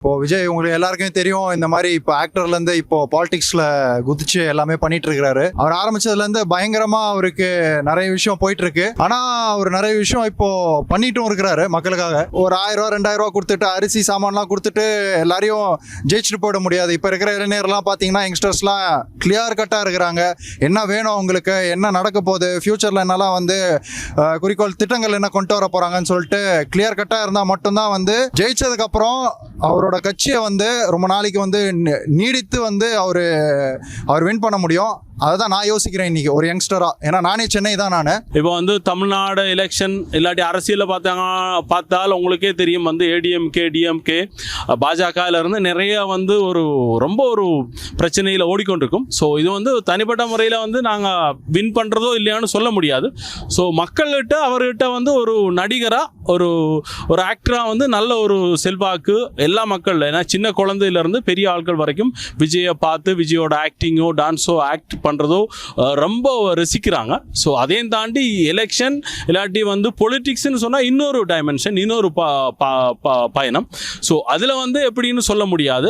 இப்போ விஜய் உங்களுக்கு எல்லாருக்குமே தெரியும், இந்த மாதிரி இப்போ ஆக்டர்ல இருந்து இப்போ பாலிடிக்ஸ்ல குதிச்சு எல்லாமே பண்ணிட்டு இருக்காரு. அவர் ஆரம்பிச்சதுல இருந்து பயங்கரமா அவருக்கு நிறைய விஷயம் போயிட்டு இருக்கு. ஆனா அவர் நிறைய விஷயம் இப்போ பண்ணிட்டும் இருக்கிறாரு மக்களுக்காக. ஒரு 1000 ரூபா 2000 ரூபா கொடுத்துட்டு அரிசி சாமான்லாம் கொடுத்துட்டு எல்லாரையும் ஜெயிச்சுட்டு போயிட முடியாது. இப்போ இருக்கிற இளைஞர்லாம் பார்த்தீங்கன்னா யங்ஸ்டர்ஸ்லாம் கிளியர் கட்டாக இருக்கிறாங்க. என்ன வேணும் உங்களுக்கு, என்ன நடக்க போகுது, ஃபியூச்சரில் என்னெல்லாம் வந்து குறிக்கோள் திட்டங்கள் என்ன கொண்டு வர போகிறாங்கன்னு சொல்லிட்டு கிளியர் கட்டாக இருந்தால் மட்டும்தான் வந்து ஜெயிச்சதுக்கப்புறம் அவரோட கட்சியை வந்து ரொம்ப நாளைக்கு வந்து நீடித்து வந்து அவர் வின் பண்ண முடியும். அதுதான் நான் யோசிக்கிறேன் இன்னைக்கு ஒரு யங்ஸ்டரா. ஏன்னா நானே சென்னை தான். நான் இப்போ வந்து தமிழ்நாடு எலெக்ஷன் இல்லாட்டி அரசியலில் பார்த்தால் உங்களுக்கே தெரியும், வந்து ஏடிஎம்கே டிஎம்கே பாஜகவில் இருந்து நிறைய வந்து ரொம்ப ஒரு பிரச்சனையில் ஓடிக்கொண்டிருக்கும். ஸோ இது வந்து தனிப்பட்ட முறையில் வந்து நாங்கள் வின் பண்ணுறதோ இல்லையான்னு சொல்ல முடியாது. ஸோ மக்கள்கிட்ட அவர்கிட்ட வந்து ஒரு நடிகராக ஒரு ஆக்டராக வந்து நல்ல ஒரு செல்வாக்கு எல்லா மக்கள், ஏன்னா சின்ன குழந்தையிலேருந்து பெரிய ஆட்கள் வரைக்கும் விஜயை பார்த்து விஜயோட ஆக்டிங்கோ டான்ஸோ ஆக்ட் பண்ணுறதோ ரொம்ப ரசிக்கிறாங்க. ஸோ அதையும் தாண்டி எலெக்ஷன் இல்லாட்டி வந்து பொலிட்டிக்ஸ்ன்னு சொன்னால் இன்னொரு டைமென்ஷன், இன்னொரு பயணம். ஸோ அதில் வந்து எப்படின்னு சொல்ல முடியாது.